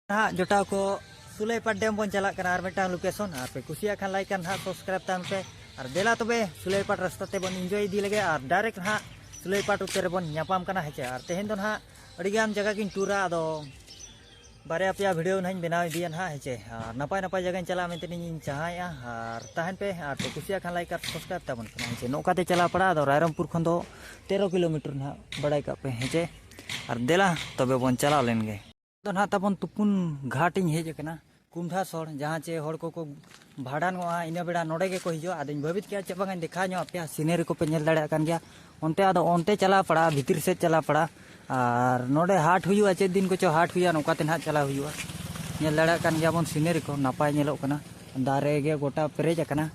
हाँ जोटा को सुलेपाट डैम बन चला और मिट्टा लोकेशन और पे कुसिया खान लाइक हाँ सब्सक्राइब ताम पे और देला तबे सुलेपाट रास्ता ते बन एंजॉय इदी लगे और डायरेक्ट हाँ सुलेपाट उतर बन नापाम कना हेचे और तेहेन दो हाँ अड़ीगान जगह किन टूरा अदो बारे पे वीडियो नाइन बनाव इदियान हाँ हेचे और नपाय नपाय जगह चला मेंते नी चाहाया और ताहन पे और पे कुसिया खान लाइक सब्सक्राइब ताबन कना हेचे नोकाते चला पड़ा अदो रायरमपुर खन दो 13 किलोमीटर ना बड़ाई का पे हेचे और देला तबे बन चला लेंगे तो ना तबन तुपुन घाट इन हेजना कुंडा सर जहाँ चे हर को भाड़ानोआ इन बेड़ा नोड़े के को हिजो आदिन भवित क्या चे बांग देखा नो पे सीनेरी को पे नेल दाड़े कान गया ओनते आदो ओनते चला पड़ा भीतर से चला पड़ा और नोड़े हाट हुआ चे दिन को चो हाट हुआ नौकाते ना चला हुआ नेल दाड़े कान गया बन सीनेरी को नापाय नेलोग कना दारे गे गोटा पेरेज कना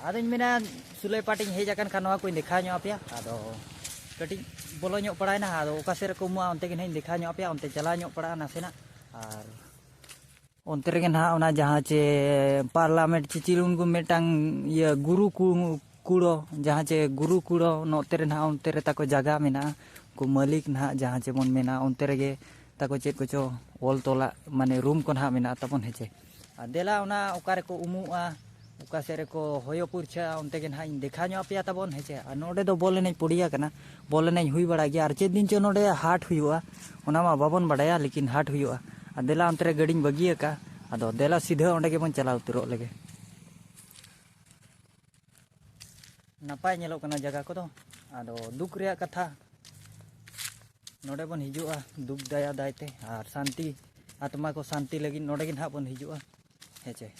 आदिन मेना सुलेपाट इन हेज कान खानवा को देखा नो पे आदो कटी बोलो ᱧᱚᱜ पड़ायना आदो ओकासेर को मुआ ओनते गे देखा ᱧᱚᱜ पे ओनते चला ᱧᱚᱜ पड़ा नासेना और ओनते रेगे ना ओना जहाँ चे पार्लामेंट चिचिलुन को मेटांग ये गुरु कूड़ो जहाँ चे गुरु कूड़ो नोते रे ना ओनते रे ताको जगह मेना को मालिक ना जहाँ चे बन मेना ओनते रेगे ताको चेत को चो ओल तोला माने रूम को ना मेना तबन हेचे देला ओना ओकारे को उमुआ उकासेरे को होयो पुरछा उनते के ना देखा नो पे तबन हेचे नोडे दो बोले नहीं पुड़िया कना बोले नहीं हुई बड़ा गया चे दिन चो नोडे हाट हुआ ओना मा बाबन बड़ाया लेकिन हाट हुआ देला अंतरे गड़ी बगिए का अदो देला सीधा ओंडे के बन चला उतरो लगे नपाय नेलो कना जगह को अदो दुख रे कथा नोडे बन हिजुआ दुख दया दायते और शांति आत्मा को शांति लगी नोडे के ना बन हिजुआ हेचे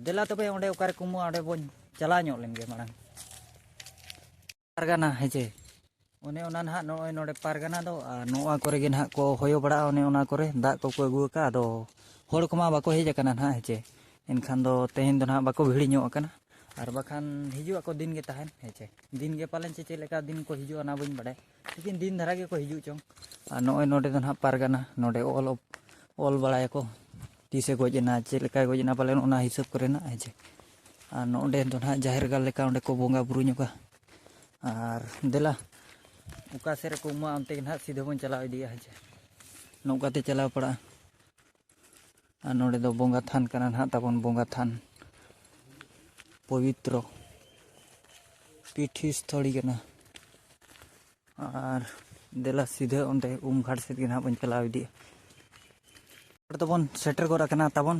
देला तबे ओंडे ओकारे कुमु ओंडे बन चला ᱧᱚᱜ लेंगे मांग पारगाना हेचे ओने ओना ना नोय नोडे पारगाना दो नोआ करे गे ना को होयो बड़ा ओने ओना करे दा को अगु का दो होड़ कोमा बाको हेज कना ना हेचे एनखान दो तेहेन दो ना बाको भिड़ी ᱧᱚᱜ कना और बखान हिजुआ को दिन गे ताहेन हेचे दिन गे पालन चे लेका दिन को हिजुआ ना बइन बड़े लेकिन दिन धरा गे को हिजु चों नोय नोडे दो ना पारगाना नोडे ओल बड़ाया को तीसे गजना चे लेका गजना पालन ओना हिसाब करे ना हेचे नोडे दो ना जाहिर गाल लेका ओंडे को बोंगा बुरु ᱧᱚᱜᱟ और देला उकासेरे को मा अंते ना सीधे बन चला इदिया हेचे नौकाते चला पड़ा नोडे दो बोंगा थान कना ना तबन बोंगा थान पवित्र पीठी स्थली कना और देला सीधे ओंते घाट से ना बन चला इदिया तबन सेटर को रखना तबन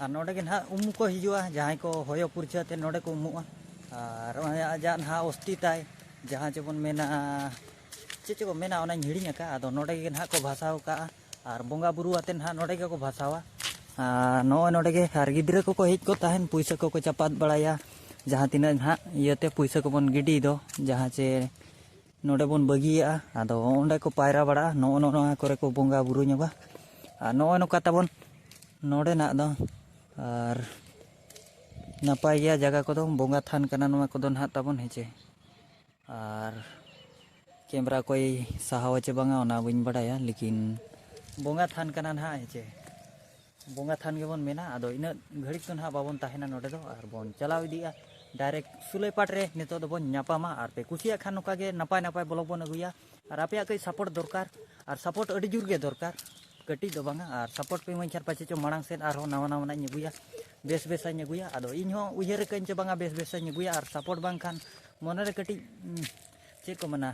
और नोडे के ना को हिजुआ जहाँ को होयो पुरछाते नोडे को उमुआ और आजा ना अस्ति ताय जहाँ चेबन मेना चे को मेना ओना हिड़ी का अदो नोडे के ना को भाषाव का और बोंगा बुरु आते ना नोडे के को भाषावा नोडे के और गिद्रे को हेज को ताहन पैसा को चपात बड़ाया जहाँ तीना ना इते पैसा को बन गिडी दो जहाँ चे नोडे बन बगिया अदो ओंडे को पायरा बड़ा नो करे को बोंगा बुरु ᱧᱚᱜᱟ नोय नोका तबन नोडे ना दो और नपाय गया जगह को बोंगा थान कना नोआ को ना तबन हेचे और कैमरा कोई साहाव चे बांगा ओना बइन बड़ाया लेकिन बोंगा थान कना ना हेचे बोंगा थान के बन मेना अदो इन घड़ी तो ना बाबन ताहेना नोडे दो और बन चलाव इदिया डायरेक्ट सुलेपाट रे नितो दो बन नापामा और पे कुसिया खान नोका गे नपाय नपाय ब्लॉग बन अगुया और आपे कई सपोर्ट दरकार और सपोर्ट अड़ी जुर गे दरकार कटी दो बांगा और सपोर्ट पे मन चार पाचे चो मांग सेन और नावा नावा अगुया बेस बेस अगुया अदो इन हो उयहर कन चे बांगा बेस बेस अगुया और सपोर्ट बांग खान मन रे कटी चे को मना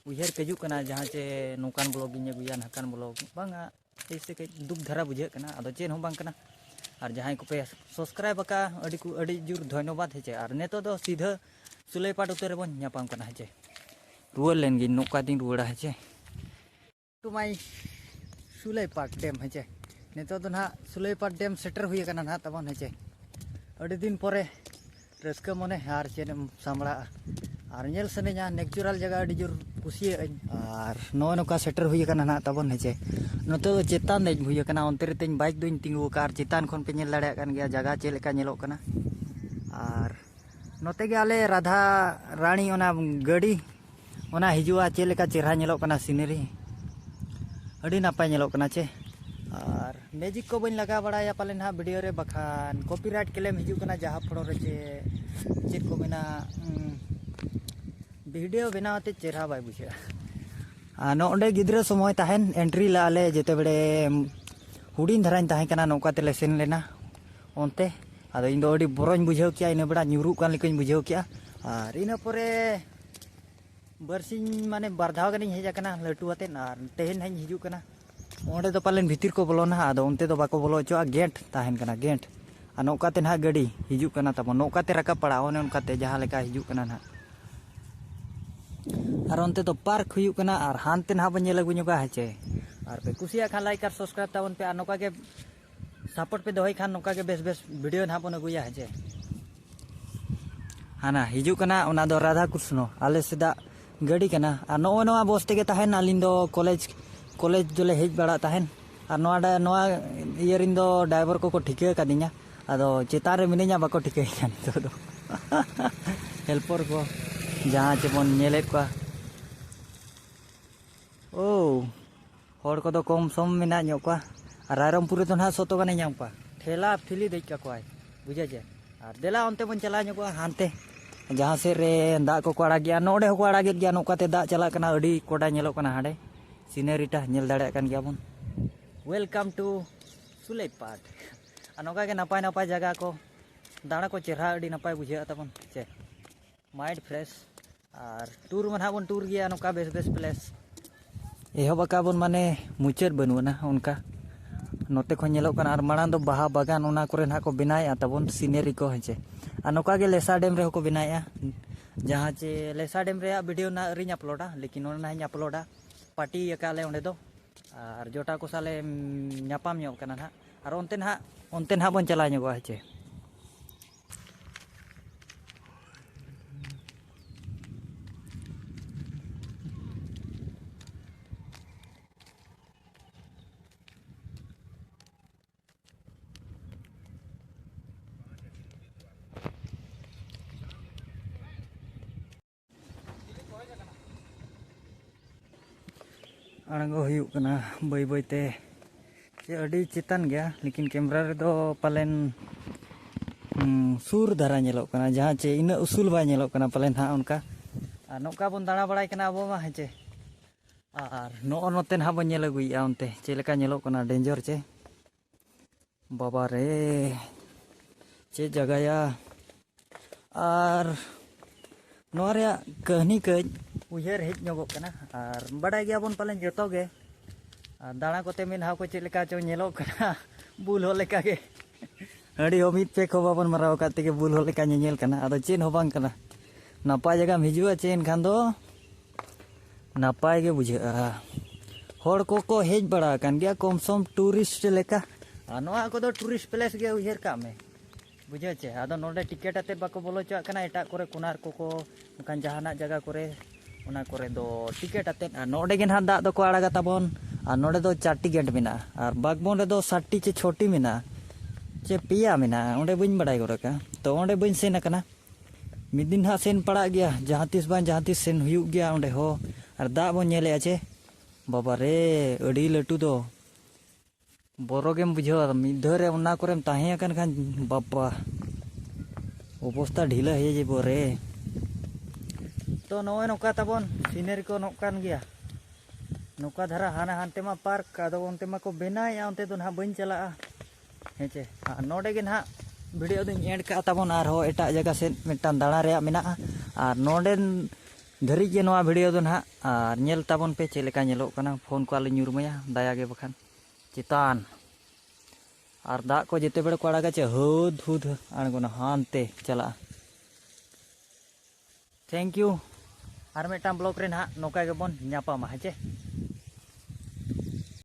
उयहर कजू कना जहाँ चे नौकान ब्लॉग इन अगुया नकान ब्लॉग बांगा ऐसे कई दुख धरा बुझे कना अदो चेन हो बांग कना और जहाँ को पे सब्सक्राइब का अड़ी जुर धन्यवाद हेचे और नेतो दो सीधा सुलेपाट उतर बन नापाम कना हेचे रुआर लेन गे नौका दिन रुआड़ा हेचे टू माई सुलेपाट डैम हेचे नेतो दो ना सुलेपाट डैम सेटर हुई कना ना तबन हेचे अड़ी दिन परे रस्का मने हार चेन सामड़ा और नेल सनेजा नेचुरल जगह अड़ी जोर कुसिए और नोय नोका सेटर हुई कना ना तबन हेचे नतो चेतान देज हुई कना ओनते रे तेन बाइक दोइन तिंगु कार चेतान खन पे नेल दाड़े कान गया जगह चे लेका नेलो कना और नोते गे आले राधा रानी ओना गाड़ी ओना हिजुआ चे लेका चेहरा नेलो कना सीनरी अड़ी नापाय नेलो कना चे और मैजिक को बन लगा बड़ाया पाले ना वीडियो रे बखान कॉपीराइट क्लेम हिजू कना जहाँ फड़ो रे चे को मेना वीडियो बनाते चेहरा बाय बुझे नोडे गिद्रा समय ताहेन एंट्री लाले जेते बड़े हुडिन धराइन ताहें कना नौका तेले सेन लेना ओनते आदो इन दो अडी बरोñ बुझाव किया इन बेड़ा ᱧᱩᱨᱩᱜ कान लेकिन बुझाव किया और इन परे बरसिंग माने बारधाव गनी हेज कना लटू आते और तेहन हई हिजू कना ओंडे दो पालेन भीतिर को बोलोना आदो ओनते दो बाको बोलो चो गेट ताहेन कना गेट आ नौकाते ना गाड़ी हिजू कना तब नौकाते रका पड़ा ओने उनकाते जहां लेका हिजू कना ना और ओनते तो पार्क हुयू कना और हानते ना बन नेल अगुñoगा हेचे और पे कुसिया खान लाइक और सब्सक्राइब ताबन पे और नौका के सपोर्ट पे दोहई खान नौका के बेस बेस वीडियो ना बन अगुया हेचे हाना हिजू कना ओना दो राधा कृष्ण आले सेदा गाड़ी कना और नो नोआ बस तेगे ताहेन आलिन दो कॉलेज जोले हेज बड़ा ताहेन और नोआ इयरिन दो ड्राइवर को ठिका कादिया आदो चेतान रे मिनिया बाको ठिकाई तो हेल्पर को जहाँ चेबन नेलेद को ओ हर को कम सम मेना ᱧᱚᱜ ᱠᱚᱣᱟ और रायरमपुर तो ना सतो गाने ᱧᱟᱢ ᱠᱚᱣᱟ ठेला ठेली देख का बुझे जे और देला ओनते बन चला ᱧᱚᱜᱚᱜᱼᱟ हानते जहाँ से रे दाग को आड़ा गया नोडे को आड़ा गया नौकाते दाग चला कना अडी कोडा ñेलो कना हाडे सीनरीटा ñेल दाड़े कान गया बन वेलकम टू सुलेपाट नौका के नपाय नपाय जगह को दाड़ा को चेहरा अडी नपाय बुझे तबन चे माइंड फ्रेश और टूर मन बन टूर गया नौका बेस बेस प्लेस एहबा बन माने मुचाद बनूना उनका नोते को नेलोकना और मांग दो बाहा बागान ओना करे ना को बनाया तबन सीनरी को हेचे और नौका के लेसा डेम रे को बनाया जहाँ चे लेसा डेम रे वीडियो ना अरी अपलोडा लेकिन ओना ही अपलोडा पार्टी अकाले ओंडे दो और जोटा को साले नापाम ᱧᱚᱜ कना ना और ओनते ना बन चला ᱧᱚᱜᱚᱜᱼᱟ हेचे आड़गो हुयू कना बई बईते चे अडी चितान गया लेकिन कैमरा रे दो पालेन सुर धारा नेलोक कना जहाँ चे इन उसूल बा नेलोक कना पालेन हा उनका और नौका बन दाड़ा बड़ाई कना अब मा हेचे और नो नोते ना बन नेल अगुइया ओनते चे लेका नेलोक कना डेंजर चे बाबा रे चे जगया और नोआ रे कहानी कज उयर हेज ᱧᱚᱜᱚᱜ कना और बड़ाई गया बन पालेन जतो गे दाड़ा कोते मेन हाव को चे लेका चो नेलोक कना बुल हो लेका गे अड़ी हो मित पे को बाबन मराव काते के बुल हो लेका नेल कना आदो चेन हो बांग कना नापाय जगह हिजुआ चेन खान दो नापाय गे बुझा हर को हेज बड़ा कान गया कम सम टूरिस्ट लेका नोआ को दो टूरिस्ट प्लेस गे उयर का में बुझे चे आदो नोडे टिकेट आते बाको बोलो चा कना एटा करे कुनार को उनकान जहाना जगह करे उना करे दो टिकेट आते नोडे गे ना दाग दो को आड़ागा ताबन और नोडे दो 4टी गेट मेना और बागबन रे दो 7टी चे 6टी मेना चे पिया मेना ओंडे बइन बड़ाई गोरका तो ओंडे बइन सेन कना मिद दिन हा सेन पड़ा गया जहाँ तीस बान जहाँ तीस सेन हुयू गया ओंडे हो और दाग बन नेले आचे बाबा रे अडी लटू दो बरोगेम बुझाव मिधरे उना करेम ताहें अकन खान बाबा अवस्था ढीला हे जे बोरे तो नोए नौका तबन सीनरी को नौकान गया नौका धारा हाना हानते मा पार्क आदो ओनते मा को बनाया ओनते तो ना बइन चला हेचे नोडे गे ना वीडियो दिन एंड का तबन और हो एटा जगह से मिटान दाड़ा रे मेना और नोडे धरी के नोआ वीडियो दो ना और नेल तबन पे चे लेका नेलोक कना फोन को आले ᱧᱩᱨᱢᱟᱭᱟ दाया गे बखान चितान और दाग को जेते बेड़ को आड़ागा चे हुद हुद आड़गोना हानते चला थैंक यू और मेटा ब्लॉग रे ना नौका गे बन ᱧᱟᱯᱟᱢᱟ हेचे।